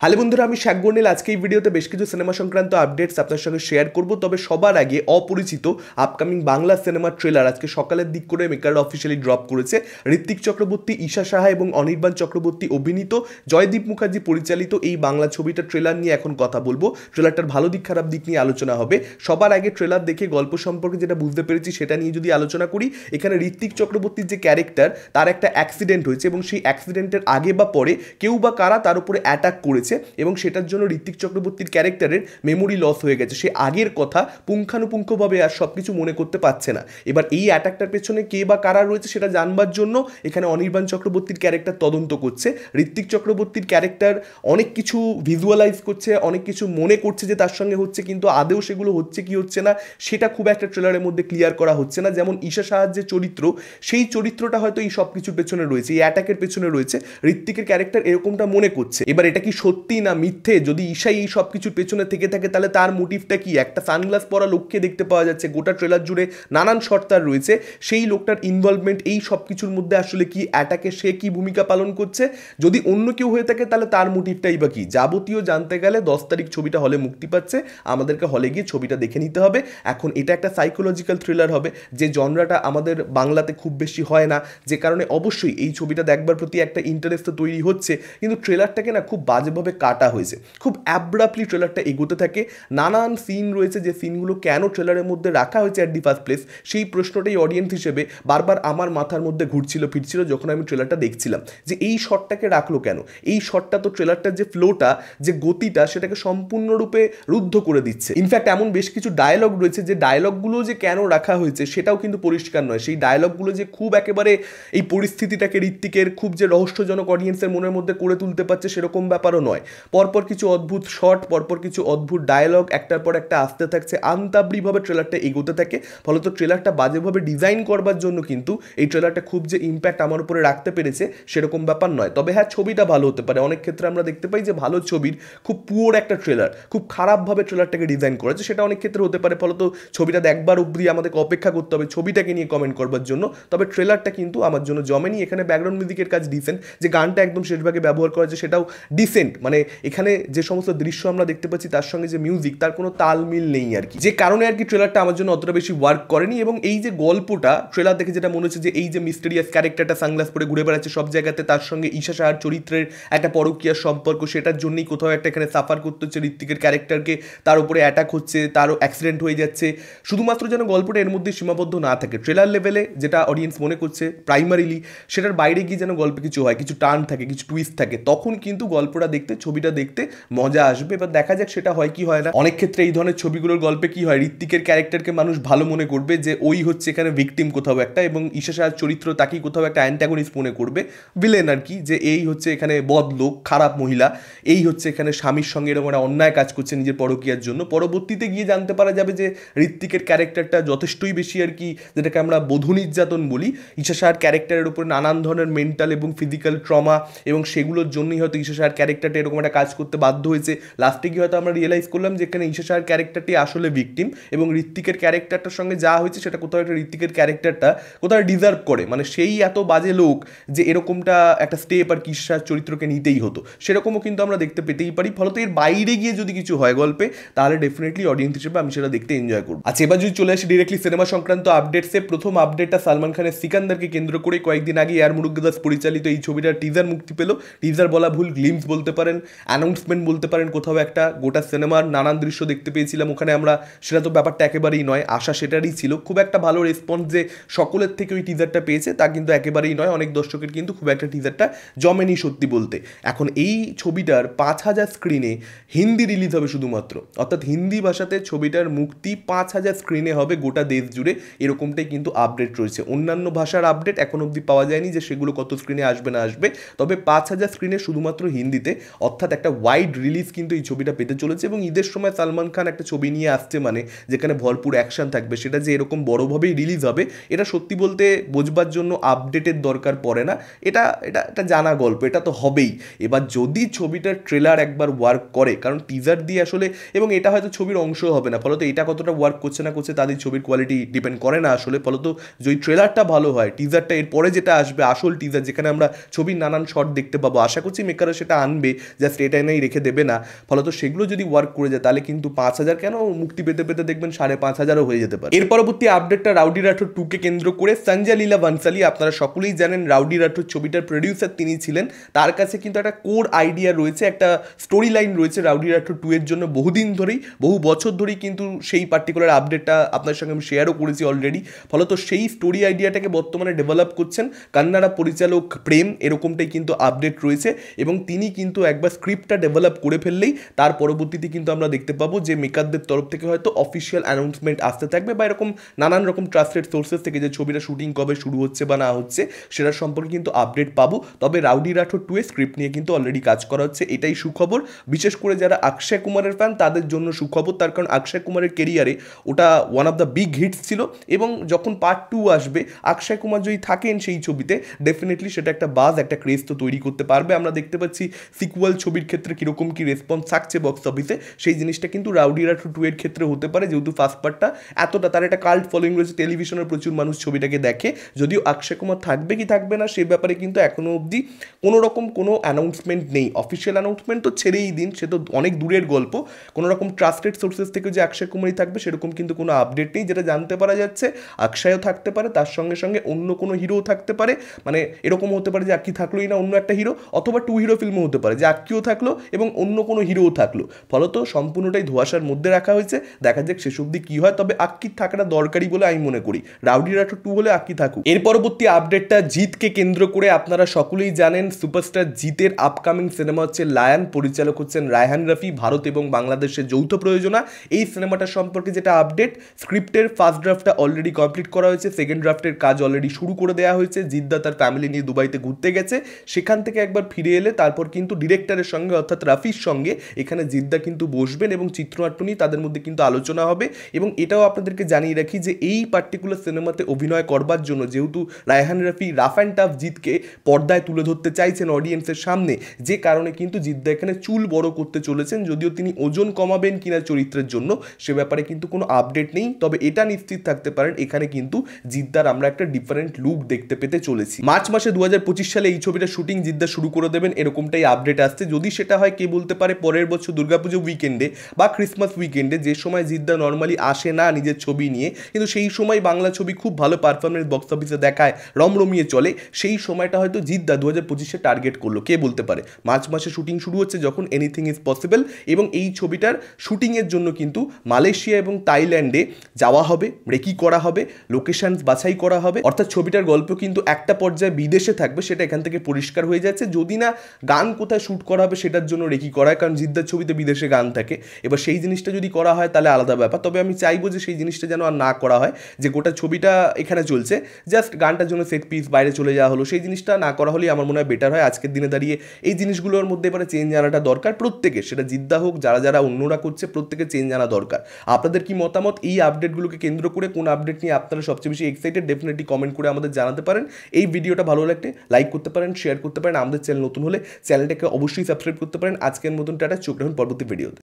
Hello বন্ধুরা, আমি শাক গর্নিল। আজকে এই ভিডিওতে বেশ কিছু সিনেমা সংক্রান্ত আপডেটস আপনার সঙ্গে শেয়ার করব। তবে সবার আগে অপরিচিত আপকামিং বাংলা সিনেমার ট্রেলার আজকে সকালের দিক করে মেকাররা অফিসিয়ালি ড্রপ করেছে। ঋত্বিক চক্রবর্তী, ঈশা সাহা এবং অনির্বাণ চক্রবর্তী অভিনীত, জয়দীপ মুখার্জি পরিচালিত এই বাংলা ছবিটার ট্রেলার নিয়ে এখন কথা বলবো। ট্রেলারটার ভালো দিক খারাপ দিক নিয়ে আলোচনা হবে। সবার আগে ট্রেলার দেখে গল্প সম্পর্কে যেটা বুঝতে পেরেছি সেটা নিয়ে যদি আলোচনা করি, এখানে ঋত্বিক চক্রবর্তীর যে ক্যারেক্টার, তার একটা অ্যাক্সিডেন্ট হয়েছে এবং সেই অ্যাক্সিডেন্টের আগে বা পরে কেউ বা কারা তার উপরে অ্যাটাক করেছে এবং সেটার জন্য ঋত্বিক চক্রবর্তীর ক্যারেক্টারের মেমোরি লস হয়ে গেছে। সে আগের কথা পুঙ্খানুপুঙ্খভাবে আর সব কিছু মনে করতে পারছে না। এবার এই অ্যাটাকটার পেছনে কে বা কারা রয়েছে সেটা জানবার জন্য এখানে অনির্বাণ চক্রবর্তীর ক্যারেক্টার তদন্ত করছে। ঋত্বিক চক্রবর্তীর ক্যারেক্টার অনেক কিছু ভিজুয়ালাইজ করছে, অনেক কিছু মনে করছে যে তার সঙ্গে হচ্ছে, কিন্তু আদেও সেগুলো হচ্ছে কি হচ্ছে না সেটা খুব একটা ট্রেলারের মধ্যে ক্লিয়ার করা হচ্ছে না। যেমন ঈশা সাহার যে চরিত্র, সেই চরিত্রটা হয়তো এই সব কিছুর পেছনে রয়েছে, এই অ্যাটাকের পেছনে রয়েছে, ঋত্বিকের ক্যারেক্টার এরকমটা মনে করছে। এবার এটা কি সত্যি না মিথ্যে, যদি ঈশাই এই সব কিছুর পেছনে থেকে থাকে তাহলে তার মোটিভটা কি? একটা সানগ্লাস পরা লোককে দেখতে পাওয়া যাচ্ছে, গোটা ট্রেলার জুড়ে নানান শট তার রয়েছে, সেই লোকটার ইনভলভমেন্ট এই সব কিছুর মধ্যে আসলে কি? অ্যাটাকে সে কি ভূমিকা পালন করছে? যদি অন্য কেউ হয়ে থাকে তাহলে তার মোটিভটাই বা কি? যাবতীয় জানতে গেলে 10 তারিখ ছবিটা হলে মুক্তি পাচ্ছে, আমাদেরকে হলে গিয়ে ছবিটা দেখে নিতে হবে। এখন এটা একটা সাইকোলজিক্যাল থ্রিলার হবে, যে জনরাটা আমাদের বাংলাতে খুব বেশি হয় না, যে কারণে অবশ্যই এই ছবিটা দেখবার প্রতি একটা ইন্টারেস্ট তৈরি হচ্ছে। কিন্তু ট্রেলারটাকে না খুব বাজেভাবে কাটা হয়েছে, খুব অ্যাব্রাপ্টলি ট্রেলারটা এগোতে থাকে। নানান সিন রয়েছে, যে সিনগুলো কেন ট্রেলারের মধ্যে রাখা হয়েছে অ্যাট দি ফার্স্ট প্লেস, সেই প্রশ্নটাই অডিয়েন্স হিসেবে বারবার আমার মাথার মধ্যে ঘুরছিল ফিরছিল যখন আমি ট্রেলারটা দেখছিলাম, যে এই শটটাকে রাখলো কেন? এই শটটা তো ট্রেলারটার যে ফ্লোটা, যে গতিটা, সেটাকে সম্পূর্ণরূপে রুদ্ধ করে দিচ্ছে। ইনফ্যাক্ট এমন বেশ কিছু ডায়লগ রয়েছে, যে ডায়লগগুলো যে কেন রাখা হয়েছে সেটাও কিন্তু পরিষ্কার নয়। সেই ডায়লগগুলো যে খুব একেবারে এই পরিস্থিতিটাকে ঋত্বিকের খুব যে রহস্যজনক অডিয়েন্সের মনের মধ্যে করে তুলতে পারছে সেরকম ব্যাপারও নয়। পরপর কিছু অদ্ভুত শট, পরপর কিছু অদ্ভুত ডায়লগ একটার পর একটা আসতে থাকছে, আনতাবড়িভাবে ট্রেলারটা এগোতে থাকে। ফলত ট্রেলারটা বাজেভাবে ডিজাইন করবার জন্য কিন্তু এই ট্রেলারটা খুব যে ইম্প্যাক্ট আমার উপরে রাখতে পেরেছে সেরকম ব্যাপার নয়। তবে হ্যাঁ, ছবিটা ভালো হতে পারে। অনেক ক্ষেত্রে আমরা দেখতে পাই যে ভালো ছবির খুব পুয়োর একটা ট্রেলার, খুব খারাপভাবে ট্রেলারটাকে ডিজাইন করেছে, সেটা অনেক ক্ষেত্রে হতে পারে। ফলত ছবিটা দেখবার অবধি আমাদেরকে অপেক্ষা করতে হবে ছবিটাকে নিয়ে কমেন্ট করবার জন্য। তবে ট্রেলারটা কিন্তু আমার জন্য জমেনি। এখানে ব্যাকগ্রাউন্ড মিউজিকের কাজ ডিসেন্ট, যে গানটা একদম শেষভাগে ব্যবহার করা হয়েছে সেটাও ডিসেন্ট। মানে এখানে যে সমস্ত দৃশ্য আমরা দেখতে পাচ্ছি তার সঙ্গে যে মিউজিক, তার কোনো তালমিল নেই আর কি, যে কারণে আর কি ট্রেলারটা আমার জন্য অতটা বেশি ওয়ার্ক করেনি। এবং এই যে গল্পটা, ট্রেলার দেখে যেটা মনে হচ্ছে, যে এই যে মিস্টেরিয়াস ক্যারেক্টারটা সানগ্লাস পরে ঘুরে বেড়াচ্ছে সব জায়গাতে, তার সঙ্গে ঈশা সাহার চরিত্রের একটা পরকীয়ার সম্পর্ক, সেটার জন্যই কোথাও একটা এখানে সাফার করতে হচ্ছে ঋত্বিকের ক্যারেক্টারকে, তার উপরে অ্যাটাক হচ্ছে, তারও অ্যাক্সিডেন্ট হয়ে যাচ্ছে। শুধুমাত্র যেন গল্পটা এর মধ্যে সীমাবদ্ধ না থাকে, ট্রেলার লেভেলে যেটা অডিয়েন্স মনে করছে প্রাইমারিলি, সেটার বাইরে গিয়ে যেন গল্পে কিছু হয়, কিছু টার্ন থাকে, কিছু টুইস্ট থাকে, তখন কিন্তু গল্পটা দেখতে, ছবিটা দেখতে মজা আসবে। এবার দেখা যাক সেটা হয় কি হয় না। অনেক ক্ষেত্রে এই ধরনের ছবিগুলোর গল্পে কি হয়, ঋত্বিকের ক্যারেক্টারকে মানুষ ভালো মনে করবে, যে ওই হচ্ছে এখানে ভিকটিম কোথাও একটা, এবং ঈশা সাহার চরিত্র তাকেই কোথাও একটা অ্যান্টাগনিস্ট মনে করবে, ভিলেন আর কি, যে এই হচ্ছে এখানে বদ লোক, খারাপ মহিলা, এই হচ্ছে এখানে স্বামীর সঙ্গে এরকম একটা অন্যায় কাজ করছে নিজের পরকীয়ার জন্য। পরবর্তীতে গিয়ে জানতে পারা যাবে যে ঋত্বিকের ক্যারেক্টারটা যথেষ্টই বেশি আর কি, যেটাকে আমরা বধূ নির্যাতন বলি, ঈশা সাহার ক্যারেক্টারের উপরে নানান ধরনের মেন্টাল এবং ফিজিক্যাল ট্রমা, এবং সেগুলোর জন্যই হয়তো ঈশা সাহার ক্যারেক্টারটা এরকম একটা কাজ করতে বাধ্য হয়েছে। লাস্টে গিয়ে হয়তো আমরা রিয়েলাইজ করলাম যে এখানে ঈশা সাহার ক্যারেক্টারটি আসলে ভিকটিম, এবং ঋত্বিকের ক্যারেক্টারটার সঙ্গে যা হয়েছে সেটা কোথাও একটা ঋত্বিকের ক্যারেক্টারটা কোথাও ডিজার্ভ করে। মানে সেই এত বাজে লোক যে এরকমটা একটা স্টেপ আর কি ঈশা সাহার চরিত্রকে নিতেই হতো, সেরকমও কিন্তু আমরা দেখতে পেতেই পারি। ফলত এর বাইরে গিয়ে যদি কিছু হয় গল্পে, তাহলে ডেফিনেটলি অডিয়েন্স হিসেবে আমি সেটা দেখতে এনজয় করবো। আচ্ছা, এবার যদি চলে আসি ডিরেক্টলি সিনেমা সংক্রান্ত আপডেটসে, প্রথম আপডেটটা সালমান খানের সিকান্দারকে কেন্দ্র করে কয়েকদিন আগে এয়ার মুরুগদাস পরিচালিত এই ছবিটার টিজার মুক্তি পেল। টিজার বলা ভুল, গ্লিমস বলতে পারেন, অ্যানাউন্সমেন্ট বলতে পারেন। কোথাও একটা গোটা সিনেমার নানান দৃশ্য দেখতে পেয়েছিলাম ওখানে আমরা, সেটা তো ব্যাপারটা একেবারেই নয়, আশা সেটারই ছিল। খুব একটা ভালো রেসপন্স যে সকলের থেকে ওই টিজারটা পেয়েছে তা কিন্তু একেবারেই নয়, অনেক দর্শকের কিন্তু খুব একটা টিজারটা জমেনি সত্যি বলতে। এখন এই ছবিটার 5,000 স্ক্রিনে হিন্দি রিলিজ হবে শুধুমাত্র, অর্থাৎ হিন্দি ভাষাতে ছবিটার মুক্তি 5,000 স্ক্রিনে হবে গোটা দেশ জুড়ে, এরকমটাই কিন্তু আপডেট রয়েছে। অন্যান্য ভাষার আপডেট এখন অবধি পাওয়া যায়নি যে সেগুলো কত স্ক্রিনে আসবে না আসবে, তবে 5,000 স্ক্রিনে শুধুমাত্র হিন্দিতে, অর্থাৎ একটা ওয়াইড রিলিজ কিন্তু এই ছবিটা পেতে চলেছে। এবং ঈদের সময় সালমান খান একটা ছবি নিয়ে আসছে মানে, যেখানে ভরপুর অ্যাকশন থাকবে, সেটা যে এরকম বড়োভাবেই রিলিজ হবে এটা সত্যি বলতে বোঝবার জন্য আপডেটের দরকার পড়ে না। এটা এটা একটা জানা গল্প, এটা তো হবেই। এবার যদি ছবিটার ট্রেলার একবার ওয়ার্ক করে, কারণ টিজার দিয়ে আসলে, এবং এটা হয়তো ছবির অংশ হবে না, ফলত এটা কতটা ওয়ার্ক করছে না করছে তাদের ছবির কোয়ালিটি ডিপেন্ড করে না আসলে। ফলত যদি ট্রেলারটা ভালো হয়, টিজারটা এরপরে যেটা আসবে আসল টিজার, যেখানে আমরা ছবির নানান শট দেখতে পাবো, আশা করছি মেকাররা সেটা আনবে। জাস্ট এটাই নাই রেখে দেবে না, ফলত সেগুলো যদি ওয়ার্ক করে যায় তাহলে কিন্তু 5,000 কেন মুক্তি পেতে পেতে দেখবেন 5,500 হয়ে যেতে পারে। এর পরবর্তী আপডেটটা রাউডি রাঠোর 2 কে কেন্দ্র করে সঞ্জয় লীলা বনসালি, আপনারা সকলেই জানেন রাউডি রাঠোর ছবিটার প্রডিউসার তিনি ছিলেন, তার কাছে কিন্তু একটা কোর আইডিয়া রয়েছে, একটা স্টোরি লাইন রয়েছে রাউডি রাঠোর 2 এর জন্য বহুদিন ধরেই, বহু বছর ধরেই কিন্তু সেই পার্টিকুলার আপডেটটা আপনার সঙ্গে আমি শেয়ারও করেছি অলরেডি। ফলত সেই স্টোরি আইডিয়াটাকে বর্তমানে ডেভেলপ করছেন কান্নাড়া পরিচালক প্রেম, এরকমটাই কিন্তু আপডেট রয়েছে এবং তিনি কিন্তু একবার স্ক্রিপ্টটা ডেভেলপ করে ফেললেই তার পরবর্তীতে কিন্তু আমরা দেখতে পাবো যে মেকারদের তরফ থেকে হয়তো অফিসিয়াল অ্যানাউন্সমেন্ট আসতে থাকবে বা এরকম নানান রকম ট্রাস্টেড সোর্সেস থেকে যে ছবিটা শুটিং কবে শুরু হচ্ছে বা না হচ্ছে সেটার সম্পর্কে কিন্তু আপডেট পাবো। তবে রাউডি রাঠোর 2 এর স্ক্রিপ্ট নিয়ে কিন্তু অলরেডি কাজ করা হচ্ছে, এটাই সুখবর। বিশেষ করে যারা অক্ষয় কুমারের ফ্যান তাদের জন্য সুখবর, তার কারণ অক্ষয় কুমারের কেরিয়ারে ওটা one of the big hits ছিল এবং যখন পার্ট 2 আসবে অক্ষয় কুমার যদি থাকেন সেই ছবিতে ডেফিনেটলি সেটা একটা বাজ, একটা ক্রেজ তো তৈরি করতে পারবে। আমরা দেখতে পাচ্ছি সিকুয়াল ছবির ক্ষেত্রে কীরকম কী রেসপন্স থাকছে বক্স অফিসে, সেই জিনিসটা কিন্তু রাউডি রাঠোর 2 এর ক্ষেত্রে হতে পারে, যেহেতু ফার্স্ট পার্টটা এতটা তার একটা কাল্ট ফলোইং রয়েছে, টেলিভিশনের প্রচুর মানুষ ছবিটাকে দেখে। যদিও অক্ষয় কুমার থাকবে কি থাকবে না সে ব্যাপারে কিন্তু এখনও অবধি কোনো রকম কোনো অ্যানাউন্সমেন্ট নেই। অফিসিয়াল অ্যানাউন্সমেন্ট তো ছেড়েই দিন, সে তো অনেক দূরের গল্প। কোনো রকম ট্রাস্টেড সোর্সেস থেকে যে অক্ষয় কুমারই থাকবে সেরকম কিন্তু কোনো আপডেট নেই। যেটা জানতে পারা যাচ্ছে অক্ষয়ও থাকতে পারে, তার সঙ্গে সঙ্গে অন্য কোনো হিরোও থাকতে পারে, মানে এরকম হতে পারে যে আক্কি থাকলোই না অন্য একটা হিরো, অথবা 2 হিরো ফিল্মও হতে পারে যে আক্কিও থাকলো এবং অন্য কোনো হিরোও থাকলো। ফলত সম্পূর্ণটাই ধোঁয়াশার মধ্যে রাখা হয়েছে, দেখা যাক শেষ অবধি কী হয়। তবে আক্কির থাকাটা দরকারি বলে আমি মনে করি, রাউডি রাঠোর 2 হলে আক্কি থাকুক। এর পরবর্তী আপডেটটা জিতকে কেন্দ্র করে, আপনারা সকলেই জানেন সুপারস্টার জিতের আপকামিং সিনেমা হচ্ছে লায়ন, পরিচালক হচ্ছেন রায়হান রফি, ভারত এবং বাংলাদেশের যৌথ প্রযোজনা। এই সিনেমাটা সম্পর্কে যেটা আপডেট, স্ক্রিপ্টের ফার্স্ট ড্রাফটটা অলরেডি কমপ্লিট করা হয়েছে, সেকেন্ড ড্রাফটের কাজ অলরেডি শুরু করে দেওয়া হয়েছে। জিদ্দা তার ফ্যামিলি নিয়ে দুবাইতে ঘুরতে গেছে, সেখান থেকে একবার ফিরে এলে তারপর কিন্তু ডিরেক্টরের সঙ্গে অর্থাৎ রাফির সঙ্গে এখানে জিদ্দা কিন্তু বসবেন এবং চিত্রনাট্য নিয়ে তাদের মধ্যে কিন্তু আলোচনা হবে। এবং এটাও আপনাদেরকে জানিয়ে রাখি যে এই পার্টিকুলার সিনেমাতে অভিনয় করবার জন্য যেহেতু Raihan Rafi rough and tough জিতকে পর্দায় তুলে ধরতে চাইছেন অডিয়েন্সের সামনে, যে কারণে কিন্তু জিদ্দা এখানে চুল বড় করতে চলেছেন। যদিও তিনি ওজন কমাবেন কিনা চরিত্রের জন্য সে ব্যাপারে কিন্তু কোনো আপডেট নেই, তবে এটা নিশ্চিত থাকতে পারেন এখানে কিন্তু জিদ্দার আমরা একটা ডিফারেন্ট লুক দেখতে পেতে চলেছি। মার্চ মাসে 2025 সালে এই ছবিটা শুটিং জিদ্দা শুরু করে দেবেন, এরকমটাই আপডেট আসছে। যদি সেটা হয় কে বলতে পারে পরের বছর দুর্গাপুজো উইকেন্ডে বা ক্রিসমাস উইকেন্ডে, যে সময় জিদ্দা নর্মালি আসে না নিজের ছবি নিয়ে, কিন্তু সেই সময় বাংলা ছবি খুব ভালো পারফরমেন্স বক্স অফিসে দেখায়, রমরমিয়ে চলে, সেই সময়টা হয়তো জিদ্দা 2025-এ টার্গেট করলো, কে বলতে পারে। মার্চ মাসে শুটিং শুরু হচ্ছে যখন এনিথিং ইজ পসিবল, এবং এই ছবিটার শুটিংয়ের জন্য কিন্তু মালয়েশিয়া এবং থাইল্যান্ডে যাওয়া হবে, রেকি করা হবে, লোকেশন বাছাই করা হবে, অর্থাৎ ছবিটার গল্প কিন্তু একটা পর্যায়ে বিদেশে থাকবে, সেটা এখান থেকে পরিষ্কার হয়ে যাচ্ছে। যদি না গান কোথায় শ্যুট করা হবে সেটার জন্য রেকি করা হয়, কারণ জিদ্দার ছবিতে বিদেশে গান থাকে, এবার সেই জিনিসটা যদি করা হয় তাহলে আলাদা ব্যাপার। তবে আমি চাইবো যে সেই জিনিসটা যেন আর না করা হয়, যে গোটা ছবিটা এখানে চলছে জাস্ট গানটার জন্য সেট পিস বাইরে চলে যাওয়া হলো, সেই জিনিসটা না করা হলেই আমার মনে হয় বেটার হয়। আজকের দিনে দাঁড়িয়ে এই জিনিসগুলোর মধ্যে এবারে চেঞ্জ আনাটা দরকার প্রত্যেকের, সেটা জিদ্দা হোক যারা যারা অন্যরা করছে প্রত্যেকের চেঞ্জ আনা দরকার। আপনাদের কি মতামত এই আপডেটগুলোকে কেন্দ্র করে? কোন আপডেট নিয়ে আপনারা সবচেয়ে বেশি এক্সাইটেড? ডেফিনেটলি কমেন্ট করে আমাদের জানাতে পারেন। এই ভিডিওটা ভালো লাগলে লাইক করতে পারেন, শেয়ার করতে পারেন, আমাদের চ্যানেল নতুন হলে চ্যানেলটাকে অবশ্যই সাবস্ক্রাইব করতে পারেন। আজকের মতন টাটা, চোখ রাখুন পরবর্তী ভিডিওতে।